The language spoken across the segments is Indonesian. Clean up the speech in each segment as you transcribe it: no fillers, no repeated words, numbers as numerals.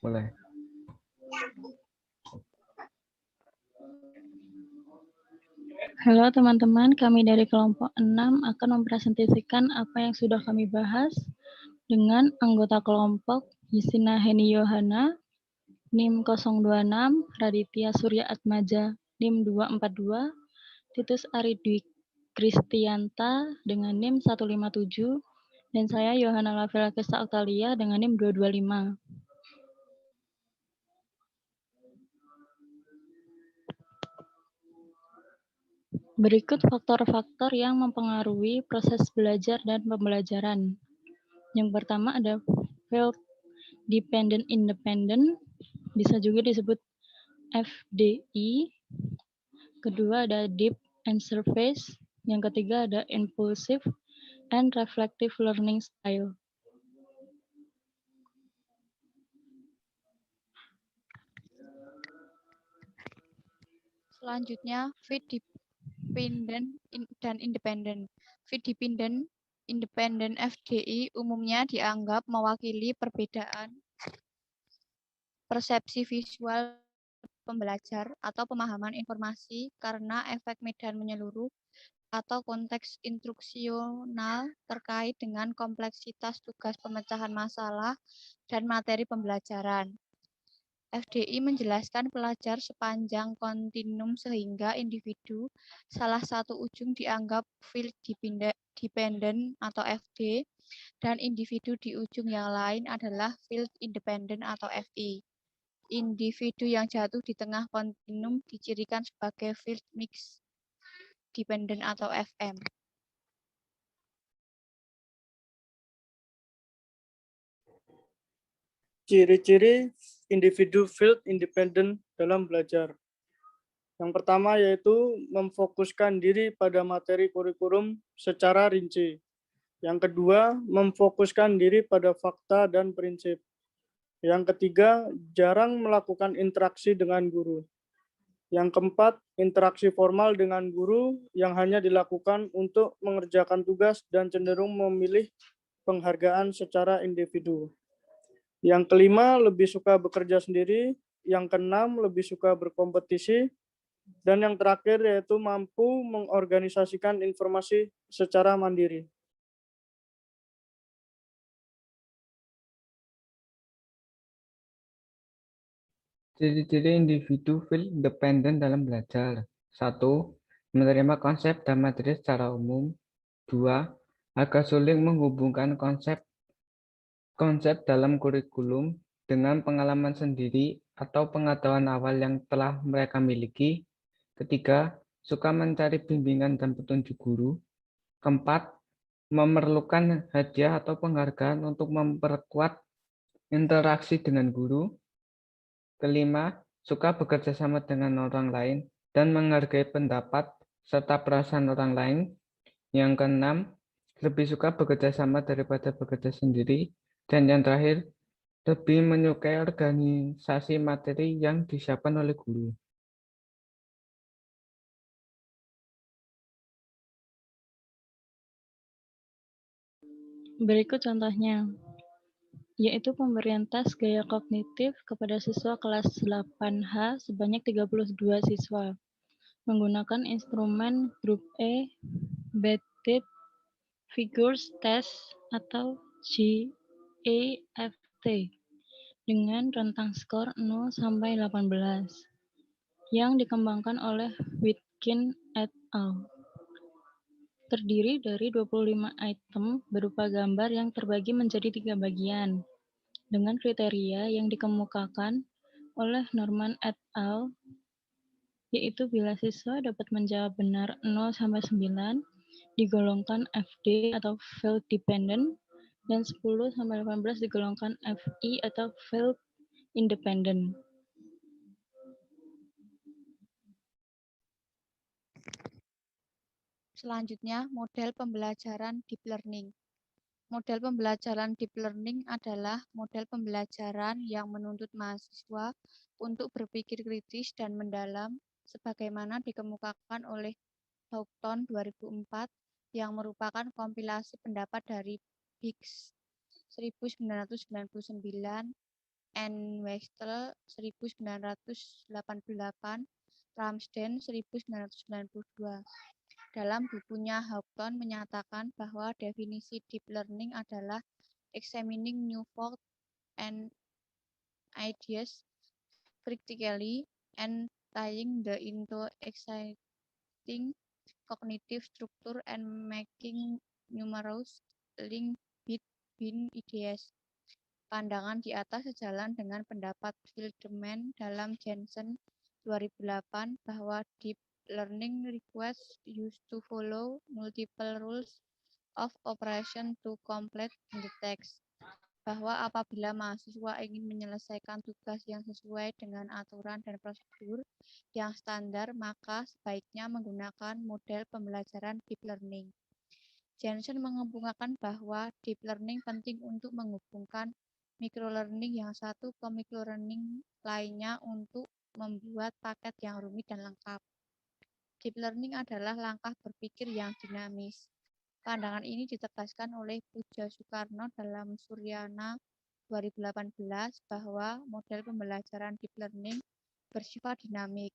Mulai. Halo teman-teman, kami dari kelompok 6 akan mempresentasikan apa yang sudah kami bahas dengan anggota kelompok Yusina Heni Yohana, NIM 026, Raditya Surya Atmaja, NIM 242, Titus Aridwi Kristianta dengan NIM 157, dan saya Yohana Lavela Kesa Octalia dengan NIM 225. Berikut faktor-faktor yang mempengaruhi proses belajar dan pembelajaran. Yang pertama ada field dependent independent, bisa juga disebut FDI. Kedua ada deep and surface. Yang ketiga ada impulsive and reflective learning style. Selanjutnya, feed dependent dan independent. Feed dependent independent FDI umumnya dianggap mewakili perbedaan persepsi visual pembelajar atau pemahaman informasi karena efek medan menyeluruh atau konteks instruksional terkait dengan kompleksitas tugas pemecahan masalah dan materi pembelajaran. FDI menjelaskan pelajar sepanjang kontinum sehingga individu salah satu ujung dianggap field dependent atau FD dan individu di ujung yang lain adalah field independent atau FI. Individu yang jatuh di tengah kontinum dicirikan sebagai field mix dependent atau FM. Ciri-ciri individu field independent dalam belajar. Yang pertama yaitu memfokuskan diri pada materi kurikulum secara rinci. Yang kedua, memfokuskan diri pada fakta dan prinsip. Yang ketiga, jarang melakukan interaksi dengan guru. Yang keempat, interaksi formal dengan guru yang hanya dilakukan untuk mengerjakan tugas dan cenderung memilih penghargaan secara individu. Yang kelima, lebih suka bekerja sendiri. Yang keenam, lebih suka berkompetisi. Dan yang terakhir yaitu mampu mengorganisasikan informasi secara mandiri. Ciri-ciri individu field independent dalam belajar. 1. Menerima konsep dan materi secara umum. 2. Agak sulit menghubungkan konsep dalam kurikulum dengan pengalaman sendiri atau pengetahuan awal yang telah mereka miliki. Ketiga, suka mencari bimbingan dan petunjuk guru. Keempat, memerlukan hadiah atau penghargaan untuk memperkuat interaksi dengan guru. Kelima, suka bekerja sama dengan orang lain dan menghargai pendapat serta perasaan orang lain. Yang keenam, lebih suka bekerja sama daripada bekerja sendiri. Dan yang terakhir, lebih menyukai organisasi materi yang disiapkan oleh guru. Berikut contohnya, yaitu pemberian tes gaya kognitif kepada siswa kelas 8H sebanyak 32 siswa menggunakan instrumen grup E, Weighted Figures Test atau GAFT dengan rentang skor 0 sampai 18 yang dikembangkan oleh Witkin et al. Terdiri dari 25 item berupa gambar yang terbagi menjadi 3 bagian dengan kriteria yang dikemukakan oleh Norman et al. Yaitu bila siswa dapat menjawab benar 0 sampai 9 digolongkan FD atau field dependent dan 10 sampai 18 digolongkan FI atau field independent. Selanjutnya, model pembelajaran deep learning. Model pembelajaran deep learning adalah model pembelajaran yang menuntut mahasiswa untuk berpikir kritis dan mendalam sebagaimana dikemukakan oleh Houghton 2004 yang merupakan kompilasi pendapat dari Biggs 1999 N. Wechsler 1988, Ramsden 1992. Dalam bukunya, Houghton menyatakan bahwa definisi deep learning adalah examining new thoughts and ideas critically and tying them into exciting cognitive structure and making numerous links between ideas. Pandangan di atas sejalan dengan pendapat Feldman dalam Jensen 2008 bahwa deep learning requires use to follow multiple rules of operation to complete the text. Bahwa apabila mahasiswa ingin menyelesaikan tugas yang sesuai dengan aturan dan prosedur yang standar, maka sebaiknya menggunakan model pembelajaran deep learning. Jensen mengemukakan bahwa deep learning penting untuk menghubungkan microlearning yang satu ke microlearning lainnya untuk membuat paket yang rumit dan lengkap. Deep learning adalah langkah berpikir yang dinamis. Pandangan ini ditegaskan oleh Puja Soekarno dalam Suryana 2018 bahwa model pembelajaran deep learning bersifat dinamik,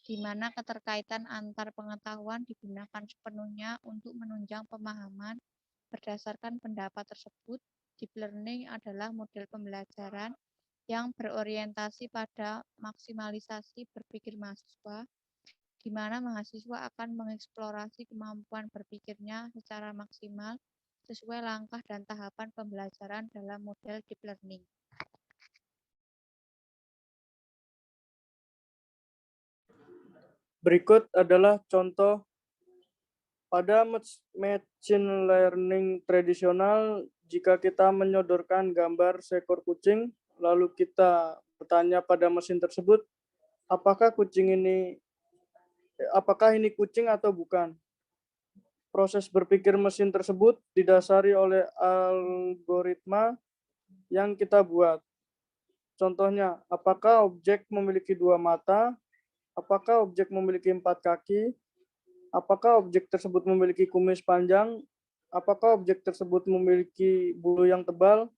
di mana keterkaitan antar pengetahuan digunakan sepenuhnya untuk menunjang pemahaman. Berdasarkan pendapat tersebut, deep learning adalah model pembelajaran yang berorientasi pada maksimalisasi berpikir mahasiswa, di mana mahasiswa akan mengeksplorasi kemampuan berpikirnya secara maksimal sesuai langkah dan tahapan pembelajaran dalam model deep learning. Berikut adalah contoh pada machine learning tradisional. Jika kita menyodorkan gambar seekor kucing, lalu kita bertanya pada mesin tersebut, apakah ini kucing atau bukan? Proses berpikir mesin tersebut didasari oleh algoritma yang kita buat. Contohnya, apakah objek memiliki 2 mata? Apakah objek memiliki 4 kaki? Apakah objek tersebut memiliki kumis panjang? Apakah objek tersebut memiliki bulu yang tebal?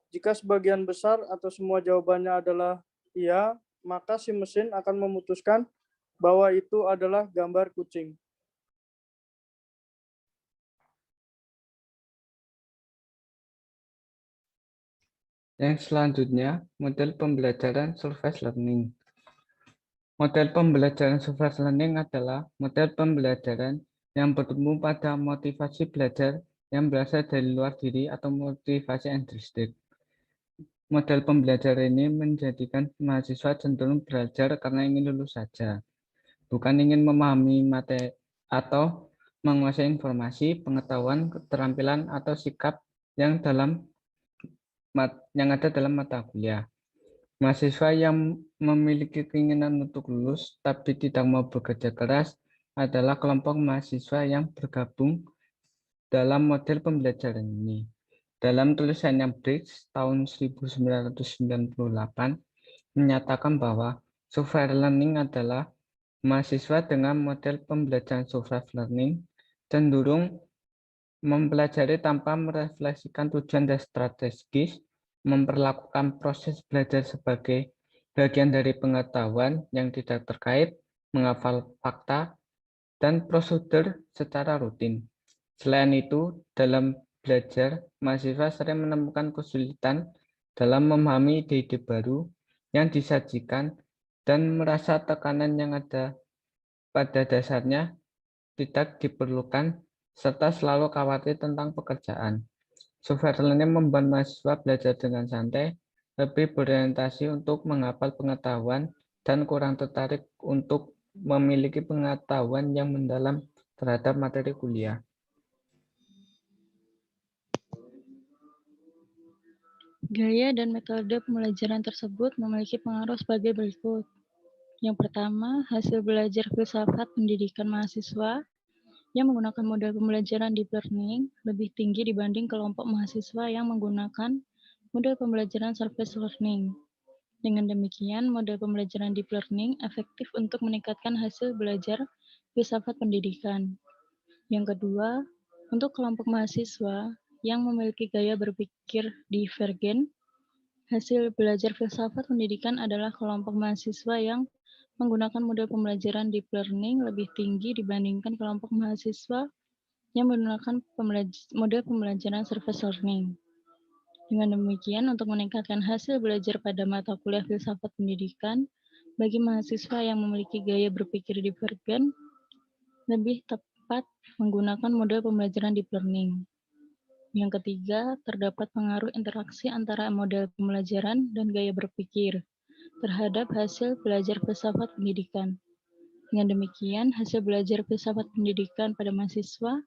Jika sebagian besar atau semua jawabannya adalah iya, maka si mesin akan memutuskan bahwa itu adalah gambar kucing. Yang selanjutnya, model pembelajaran surface learning. Model pembelajaran surface learning adalah model pembelajaran yang bertumbuh pada motivasi belajar yang berasal dari luar diri atau motivasi intrinsik. Model pembelajaran ini menjadikan mahasiswa cenderung belajar karena ingin lulus saja, bukan ingin memahami materi atau menguasai informasi, pengetahuan, keterampilan, atau sikap yang ada dalam mata kuliah. Mahasiswa yang memiliki keinginan untuk lulus tapi tidak mau bekerja keras adalah kelompok mahasiswa yang bergabung dalam model pembelajaran ini. Dalam tulisannya Briggs tahun 1998 menyatakan bahwa surface learning adalah mahasiswa dengan model pembelajaran surface learning cenderung mempelajari tanpa merefleksikan tujuan dan strategis, memperlakukan proses belajar sebagai bagian dari pengetahuan yang tidak terkait, menghafal fakta, dan prosedur secara rutin. Selain itu, dalam belajar, mahasiswa sering menemukan kesulitan dalam memahami ide-ide baru yang disajikan dan merasa tekanan yang ada pada dasarnya tidak diperlukan serta selalu khawatir tentang pekerjaan. Surface learning membuat mahasiswa belajar dengan santai, lebih berorientasi untuk menghafal pengetahuan, dan kurang tertarik untuk memiliki pengetahuan yang mendalam terhadap materi kuliah. Gaya dan metode pembelajaran tersebut memiliki pengaruh sebagai berikut. Yang pertama, hasil belajar filsafat pendidikan mahasiswa yang menggunakan model pembelajaran deep learning lebih tinggi dibanding kelompok mahasiswa yang menggunakan model pembelajaran surface learning. Dengan demikian, model pembelajaran deep learning efektif untuk meningkatkan hasil belajar filsafat pendidikan. Yang kedua, untuk kelompok mahasiswa yang memiliki gaya berpikir divergen, Hasil belajar filsafat pendidikan adalah kelompok mahasiswa yang menggunakan model pembelajaran deep learning lebih tinggi dibandingkan kelompok mahasiswa yang menggunakan model pembelajaran surface learning. Dengan demikian, untuk meningkatkan hasil belajar pada mata kuliah filsafat pendidikan, bagi mahasiswa yang memiliki gaya berpikir divergen, lebih tepat menggunakan model pembelajaran deep learning. Yang ketiga, terdapat pengaruh interaksi antara model pembelajaran dan gaya berpikir terhadap hasil belajar filsafat pendidikan. Dengan demikian, hasil belajar filsafat pendidikan pada mahasiswa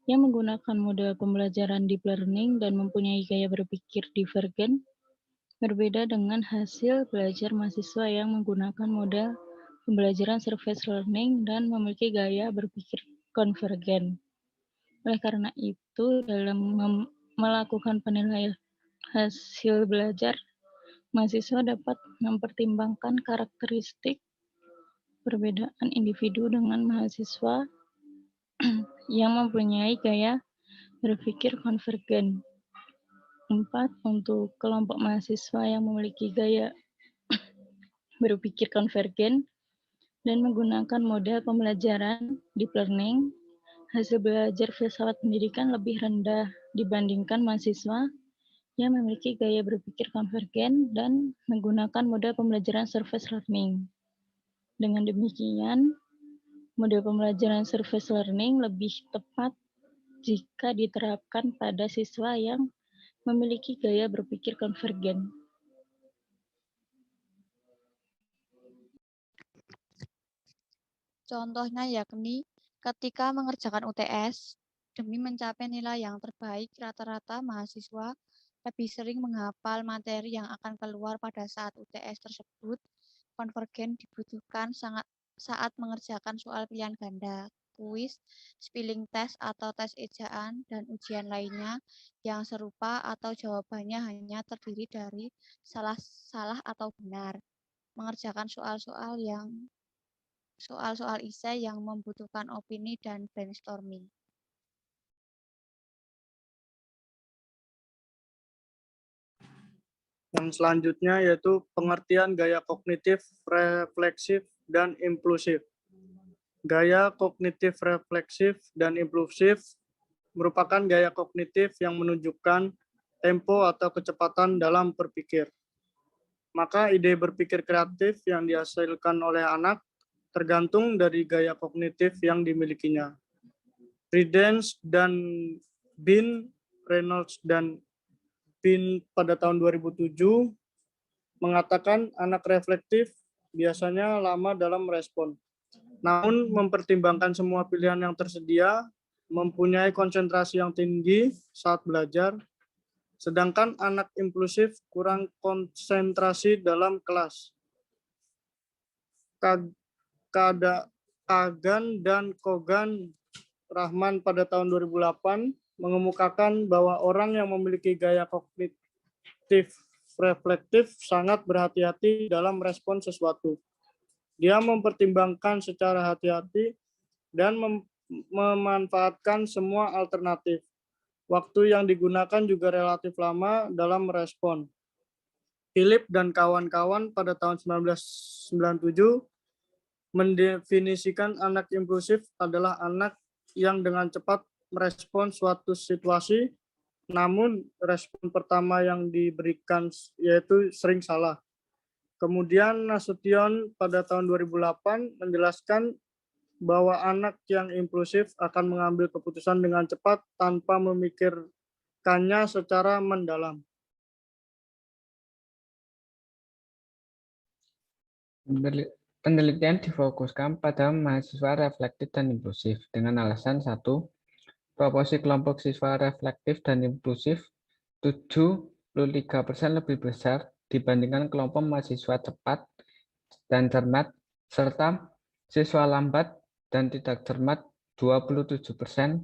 yang menggunakan model pembelajaran deep learning dan mempunyai gaya berpikir divergen berbeda dengan hasil belajar mahasiswa yang menggunakan model pembelajaran surface learning dan memiliki gaya berpikir konvergen. Oleh karena itu, dalam melakukan penilaian hasil belajar, mahasiswa dapat mempertimbangkan karakteristik perbedaan individu dengan mahasiswa yang mempunyai gaya berpikir konvergen. 4. Untuk kelompok mahasiswa yang memiliki gaya berpikir konvergen dan menggunakan model pembelajaran deep learning, hasil belajar filsafat pendidikan lebih rendah dibandingkan mahasiswa yang memiliki gaya berpikir konvergen dan menggunakan model pembelajaran surface learning. Dengan demikian, model pembelajaran surface learning lebih tepat jika diterapkan pada siswa yang memiliki gaya berpikir konvergen. Contohnya yakni ketika mengerjakan UTS, demi mencapai nilai yang terbaik, rata-rata mahasiswa lebih sering menghafal materi yang akan keluar pada saat UTS tersebut. Konvergen dibutuhkan saat mengerjakan soal pilihan ganda, kuis, spelling test atau tes ejaan, dan ujian lainnya yang serupa atau jawabannya hanya terdiri dari salah atau benar. Mengerjakan soal-soal esai yang membutuhkan opini dan brainstorming. Yang selanjutnya yaitu pengertian gaya kognitif, refleksif, dan impulsif. Gaya kognitif, refleksif, dan impulsif merupakan gaya kognitif yang menunjukkan tempo atau kecepatan dalam berpikir. Maka ide berpikir kreatif yang dihasilkan oleh anak tergantung dari gaya kognitif yang dimilikinya. Prudence dan Bean, Reynolds dan Bean pada tahun 2007 mengatakan anak reflektif biasanya lama dalam merespon. Namun mempertimbangkan semua pilihan yang tersedia, mempunyai konsentrasi yang tinggi saat belajar, sedangkan anak impulsif kurang konsentrasi dalam kelas. Kagan dan Kogan Rahman pada tahun 2008 mengemukakan bahwa orang yang memiliki gaya kognitif reflektif sangat berhati-hati dalam merespon sesuatu. Dia mempertimbangkan secara hati-hati dan memanfaatkan semua alternatif. Waktu yang digunakan juga relatif lama dalam merespon. Philip dan kawan-kawan pada tahun 1997 mendefinisikan anak impulsif adalah anak yang dengan cepat merespon suatu situasi, namun respon pertama yang diberikan yaitu sering salah. Kemudian Nasution pada tahun 2008 menjelaskan bahwa anak yang impulsif akan mengambil keputusan dengan cepat tanpa memikirkannya secara mendalam. Penelitian difokuskan pada mahasiswa reflektif dan impulsif dengan alasan 1. Proporsi kelompok siswa reflektif dan impulsif 73% lebih besar dibandingkan kelompok mahasiswa cepat dan cermat, serta siswa lambat dan tidak cermat 27%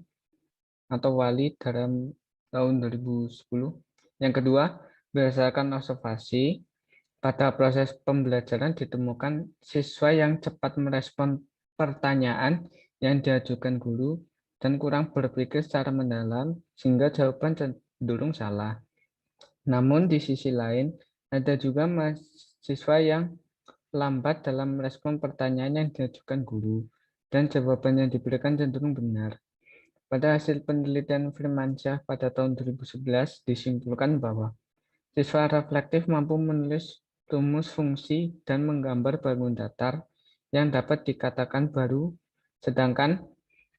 atau wali dalam tahun 2010. Yang kedua, berdasarkan observasi, pada proses pembelajaran ditemukan siswa yang cepat merespon pertanyaan yang diajukan guru dan kurang berpikir secara mendalam sehingga jawaban cenderung salah. Namun di sisi lain, Ada juga mahasiswa yang lambat dalam merespon pertanyaan yang diajukan guru, dan jawaban yang diberikan cenderung benar. Pada hasil penelitian Firmansyah pada tahun 2011 disimpulkan bahwa siswa reflektif mampu menulis rumus fungsi dan menggambar bangun datar yang dapat dikatakan baru, sedangkan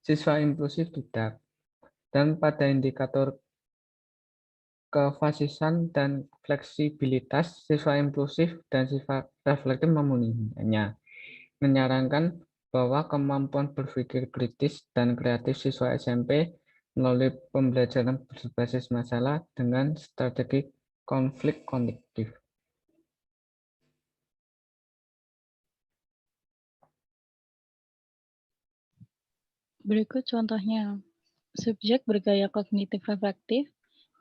siswa impulsif tidak. Dan pada indikator kefasisan dan fleksibilitas, siswa impulsif dan siswa reflektif memenuhinya, menyarankan bahwa kemampuan berpikir kritis dan kreatif siswa SMP melalui pembelajaran berbasis masalah dengan strategi konflik kognitif. Berikut contohnya. Subjek bergaya kognitif reflektif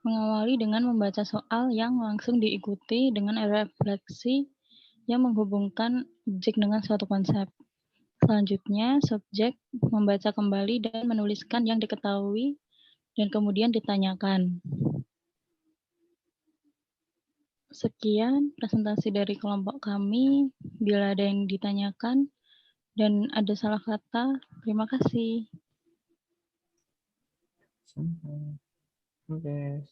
mengawali dengan membaca soal yang langsung diikuti dengan refleksi yang menghubungkan objek dengan suatu konsep. Selanjutnya, subjek membaca kembali dan menuliskan yang diketahui dan kemudian ditanyakan. Sekian presentasi dari kelompok kami. Bila ada yang ditanyakan dan ada salah kata, terima kasih. Oke.